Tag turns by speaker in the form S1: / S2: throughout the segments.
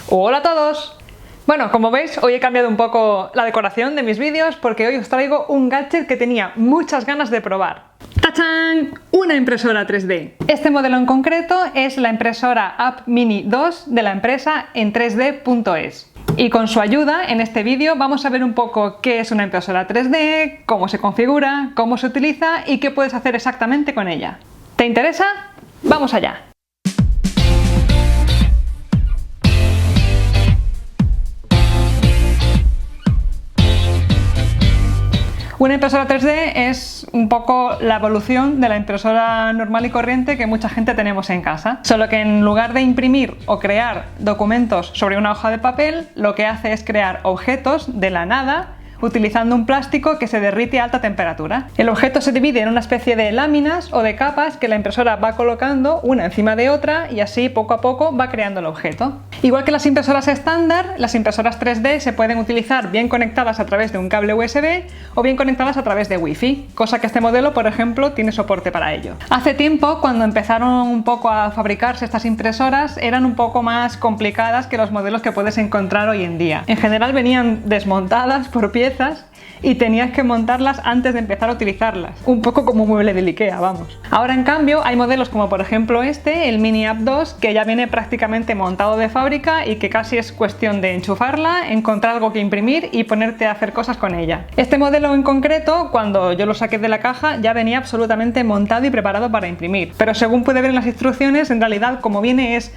S1: Hola a todos. Bueno, como veis, hoy he cambiado un poco la decoración de mis vídeos porque hoy os traigo un gadget que tenía muchas ganas de probar. ¡Tachán! Una impresora 3D. Este modelo en concreto es la impresora App Mini 2 de la empresa en3D.es. Y con su ayuda, en este vídeo vamos a ver un poco qué es una impresora 3D, cómo se configura, cómo se utiliza y qué puedes hacer exactamente con ella. ¿Te interesa? ¡Vamos allá! Una impresora 3D es un poco la evolución de la impresora normal y corriente que mucha gente tenemos en casa. Solo que en lugar de imprimir o crear documentos sobre una hoja de papel, lo que hace es crear objetos de la nada utilizando un plástico que se derrite a alta temperatura. El objeto se divide en una especie de láminas o de capas que la impresora va colocando una encima de otra y así poco a poco va creando el objeto. Igual que las impresoras estándar, las impresoras 3D se pueden utilizar bien conectadas a través de un cable USB o bien conectadas a través de Wi-Fi, cosa que este modelo, por ejemplo, tiene soporte para ello. Hace tiempo, cuando empezaron un poco a fabricarse estas impresoras, eran un poco más complicadas que los modelos que puedes encontrar hoy en día. En general venían desmontadas por piezas y tenías que montarlas antes de empezar a utilizarlas. Un poco como un mueble de Ikea, vamos. Ahora en cambio hay modelos como por ejemplo este, el Mini App 2, que ya viene prácticamente montado de fábrica y que casi es cuestión de enchufarla, encontrar algo que imprimir y ponerte a hacer cosas con ella. Este modelo en concreto, cuando yo lo saqué de la caja, ya venía absolutamente montado y preparado para imprimir. Pero según pude ver en las instrucciones, en realidad como viene es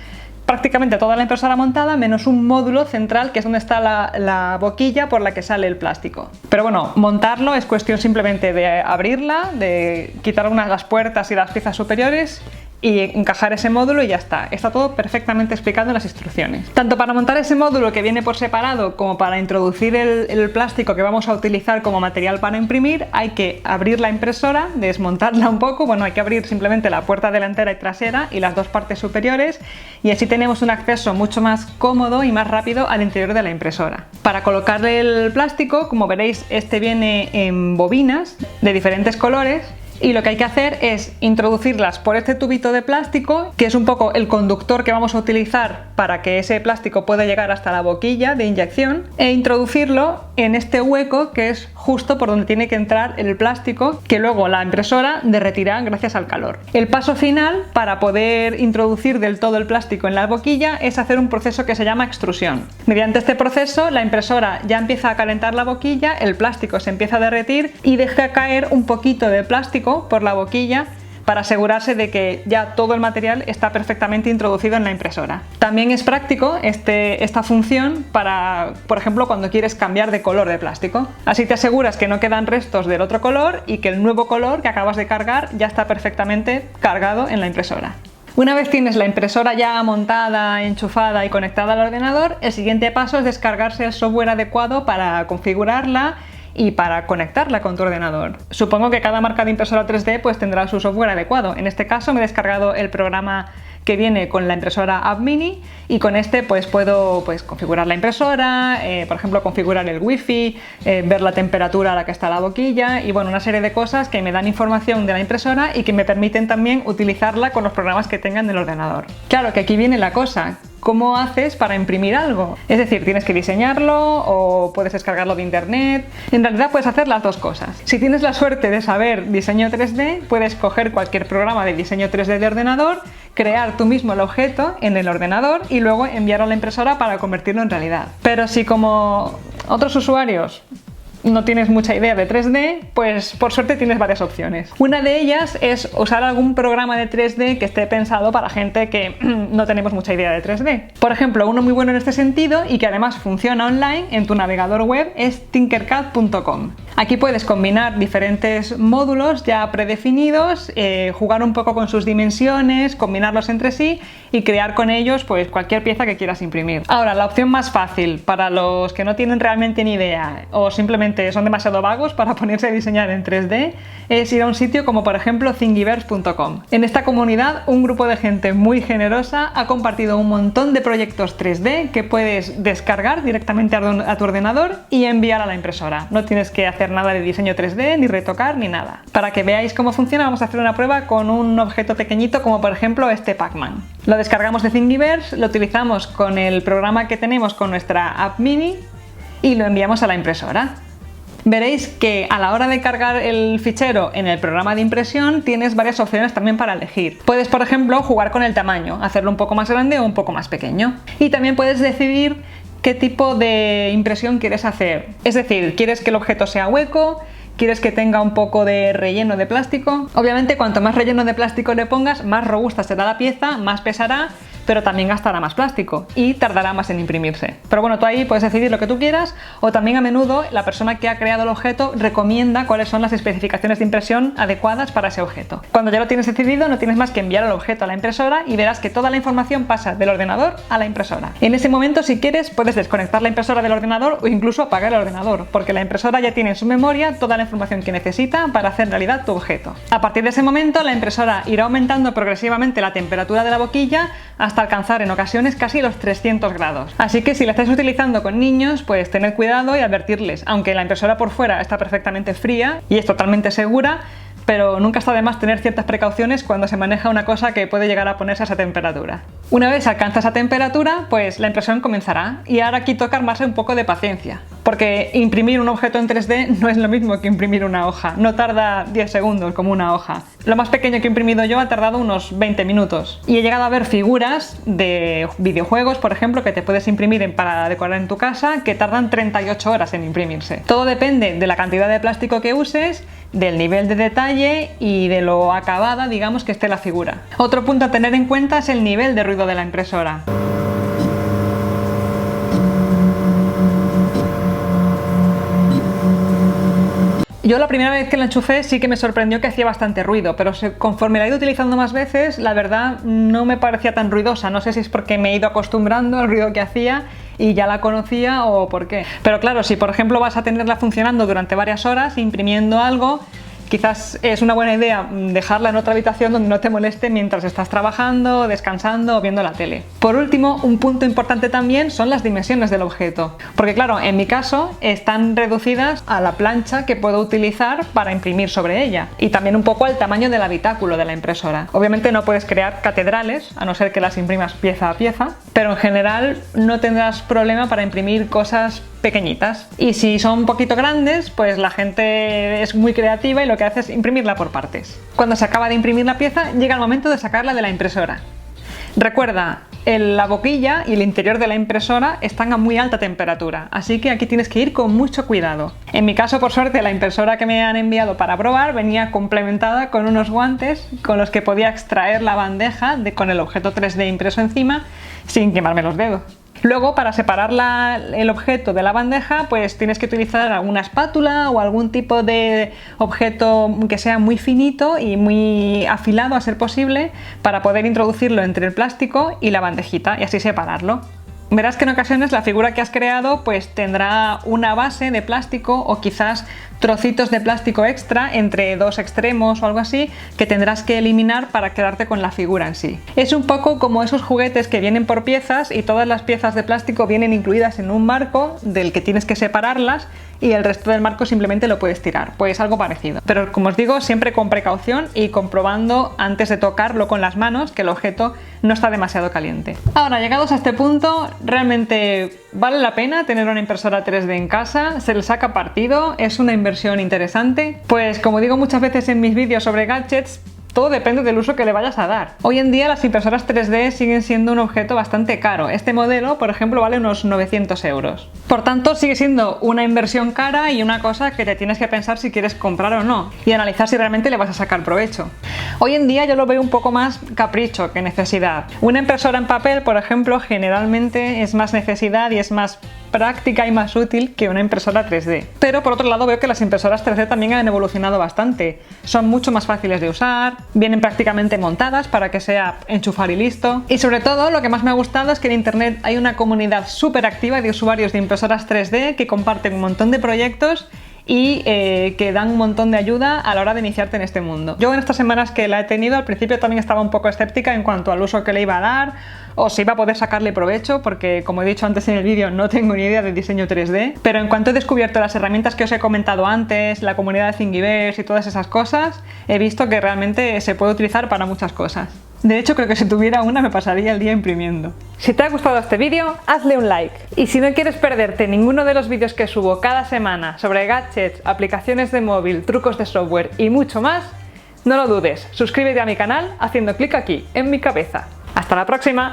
S1: prácticamente toda la impresora montada menos un módulo central que es donde está la boquilla por la que sale el plástico. Pero bueno, montarlo es cuestión simplemente de abrirla, de quitar las puertas y las piezas superiores y encajar ese módulo y ya está. Está todo perfectamente explicado en las instrucciones. Tanto para montar ese módulo que viene por separado como para introducir el plástico que vamos a utilizar como material para imprimir, hay que abrir la impresora, desmontarla un poco, bueno, hay que abrir simplemente la puerta delantera y trasera y las dos partes superiores y así tenemos un acceso mucho más cómodo y más rápido al interior de la impresora. Para colocarle el plástico, como veréis, este viene en bobinas de diferentes colores. Y lo que hay que hacer es introducirlas por este tubito de plástico, que es un poco el conductor que vamos a utilizar para que ese plástico pueda llegar hasta la boquilla de inyección, e introducirlo en este hueco que es justo por donde tiene que entrar el plástico, que luego la impresora derretirá gracias al calor. El paso final para poder introducir del todo el plástico en la boquilla es hacer un proceso que se llama extrusión. Mediante este proceso la impresora ya empieza a calentar la boquilla, el plástico se empieza a derretir y deja caer un poquito de plástico por la boquilla para asegurarse de que ya todo el material está perfectamente introducido en la impresora. También es práctico esta función para, por ejemplo, cuando quieres cambiar de color de plástico. Así te aseguras que no quedan restos del otro color y que el nuevo color que acabas de cargar ya está perfectamente cargado en la impresora. Una vez tienes la impresora ya montada, enchufada y conectada al ordenador, el siguiente paso es descargarse el software adecuado para configurarla y para conectarla con tu ordenador. Supongo que cada marca de impresora 3D pues tendrá su software adecuado. En este caso me he descargado el programa que viene con la impresora App Mini y con este pues puedo configurar la impresora, por ejemplo configurar el Wi-Fi, ver la temperatura a la que está la boquilla y bueno, una serie de cosas que me dan información de la impresora y que me permiten también utilizarla con los programas que tenga en el ordenador. Claro que aquí viene la cosa. ¿Cómo haces para imprimir algo? Es decir, tienes que diseñarlo o puedes descargarlo de internet. En realidad puedes hacer las dos cosas. Si tienes la suerte de saber diseño 3D, puedes coger cualquier programa de diseño 3D de ordenador, crear tú mismo el objeto en el ordenador y luego enviarlo a la impresora para convertirlo en realidad. Pero si como otros usuarios no tienes mucha idea de 3D, pues por suerte tienes varias opciones. Una de ellas es usar algún programa de 3D que esté pensado para gente que no tenemos mucha idea de 3D. Por ejemplo, uno muy bueno en este sentido y que además funciona online en tu navegador web es tinkercad.com. Aquí puedes combinar diferentes módulos ya predefinidos, jugar un poco con sus dimensiones, combinarlos entre sí y crear con ellos pues cualquier pieza que quieras imprimir. Ahora, la opción más fácil para los que no tienen realmente ni idea o simplemente son demasiado vagos para ponerse a diseñar en 3D es ir a un sitio como por ejemplo thingiverse.com. En esta comunidad un grupo de gente muy generosa ha compartido un montón de proyectos 3D que puedes descargar directamente a tu ordenador y enviar a la impresora. No tienes que hacer hacer nada de diseño 3D, ni retocar, ni nada. Para que veáis cómo funciona, vamos a hacer una prueba con un objeto pequeñito como por ejemplo este Pac-Man. Lo descargamos de Thingiverse, lo utilizamos con el programa que tenemos con nuestra app mini y lo enviamos a la impresora. Veréis que a la hora de cargar el fichero en el programa de impresión tienes varias opciones también para elegir. Puedes, por ejemplo, jugar con el tamaño, hacerlo un poco más grande o un poco más pequeño. Y también puedes decidir qué tipo de impresión quieres hacer. Es decir, ¿quieres que el objeto sea hueco? ¿Quieres que tenga un poco de relleno de plástico? Obviamente, cuanto más relleno de plástico le pongas, más robusta será la pieza, más pesará, pero también gastará más plástico y tardará más en imprimirse. Pero bueno, tú ahí puedes decidir lo que tú quieras, o también a menudo la persona que ha creado el objeto recomienda cuáles son las especificaciones de impresión adecuadas para ese objeto. Cuando ya lo tienes decidido, no tienes más que enviar el objeto a la impresora y verás que toda la información pasa del ordenador a la impresora. En ese momento, si quieres, puedes desconectar la impresora del ordenador o incluso apagar el ordenador, porque la impresora ya tiene en su memoria toda la información que necesita para hacer realidad tu objeto. A partir de ese momento, la impresora irá aumentando progresivamente la temperatura de la boquilla hasta alcanzar en ocasiones casi los 300 grados. Así que si la estáis utilizando con niños, pues tened cuidado y advertirles. Aunque la impresora por fuera está perfectamente fría y es totalmente segura, pero nunca está de más tener ciertas precauciones cuando se maneja una cosa que puede llegar a ponerse a esa temperatura. Una vez alcanza esa temperatura, pues la impresión comenzará y ahora aquí toca armarse un poco de paciencia, porque imprimir un objeto en 3D no es lo mismo que imprimir una hoja, no tarda 10 segundos como una hoja. Lo más pequeño que he imprimido yo ha tardado unos 20 minutos y he llegado a ver figuras de videojuegos, por ejemplo, que te puedes imprimir para decorar en tu casa, que tardan 38 horas en imprimirse. Todo depende de la cantidad de plástico que uses, del nivel de detalle y de lo acabada, digamos, que esté la figura. Otro punto a tener en cuenta es el nivel de ruido de la impresora. Yo la primera vez que la enchufé sí que me sorprendió que hacía bastante ruido, pero conforme la he ido utilizando más veces, la verdad no me parecía tan ruidosa. No sé si es porque me he ido acostumbrando al ruido que hacía y ya la conocía o por qué. Pero claro, si por ejemplo vas a tenerla funcionando durante varias horas imprimiendo algo, quizás es una buena idea dejarla en otra habitación donde no te moleste mientras estás trabajando, descansando o viendo la tele. Por último, un punto importante también son las dimensiones del objeto. Porque claro, en mi caso están reducidas a la plancha que puedo utilizar para imprimir sobre ella y también un poco al tamaño del habitáculo de la impresora. Obviamente no puedes crear catedrales, a no ser que las imprimas pieza a pieza, pero en general no tendrás problema para imprimir cosas pequeñitas. Y si son un poquito grandes, pues la gente es muy creativa y lo que hace es imprimirla por partes. Cuando se acaba de imprimir la pieza, llega el momento de sacarla de la impresora. Recuerda, la boquilla y el interior de la impresora están a muy alta temperatura, así que aquí tienes que ir con mucho cuidado. En mi caso, por suerte, la impresora que me han enviado para probar venía complementada con unos guantes con los que podía extraer la bandeja con el objeto 3D impreso encima sin quemarme los dedos. Luego, para separar el objeto de la bandeja, pues tienes que utilizar alguna espátula o algún tipo de objeto que sea muy finito y muy afilado a ser posible para poder introducirlo entre el plástico y la bandejita y así separarlo. Verás que en ocasiones la figura que has creado pues tendrá una base de plástico o quizás trocitos de plástico extra entre dos extremos o algo así que tendrás que eliminar para quedarte con la figura en sí. Es un poco como esos juguetes que vienen por piezas y todas las piezas de plástico vienen incluidas en un marco del que tienes que separarlas y el resto del marco simplemente lo puedes tirar. Pues algo parecido. Pero como os digo, siempre con precaución y comprobando antes de tocarlo con las manos que el objeto no está demasiado caliente. Ahora, llegados a este punto, realmente vale la pena tener una impresora 3D en casa, se le saca partido, es una inversión interesante. Pues como digo muchas veces en mis vídeos sobre gadgets, todo depende del uso que le vayas a dar. Hoy en día las impresoras 3D siguen siendo un objeto bastante caro. Este modelo, por ejemplo, vale unos 900 euros. Por tanto, sigue siendo una inversión cara y una cosa que te tienes que pensar si quieres comprar o no y analizar si realmente le vas a sacar provecho. Hoy en día yo lo veo un poco más capricho que necesidad. Una impresora en papel, por ejemplo, generalmente es más necesidad y es más práctica y más útil que una impresora 3D. Pero por otro lado veo que las impresoras 3D también han evolucionado bastante. Son mucho más fáciles de usar, vienen prácticamente montadas para que sea enchufar y listo. Y sobre todo lo que más me ha gustado es que en internet hay una comunidad súper activa de usuarios de impresoras 3D que comparten un montón de proyectos y que dan un montón de ayuda a la hora de iniciarte en este mundo. Yo en estas semanas que la he tenido, al principio también estaba un poco escéptica en cuanto al uso que le iba a dar o si iba a poder sacarle provecho, porque como he dicho antes en el vídeo no tengo ni idea de diseño 3D, pero en cuanto he descubierto las herramientas que os he comentado antes, la comunidad de Thingiverse y todas esas cosas, he visto que realmente se puede utilizar para muchas cosas. De hecho, creo que si tuviera una me pasaría el día imprimiendo. Si te ha gustado este vídeo, hazle un like. Y si no quieres perderte ninguno de los vídeos que subo cada semana sobre gadgets, aplicaciones de móvil, trucos de software y mucho más, no lo dudes, suscríbete a mi canal haciendo clic aquí, en mi cabeza. ¡Hasta la próxima!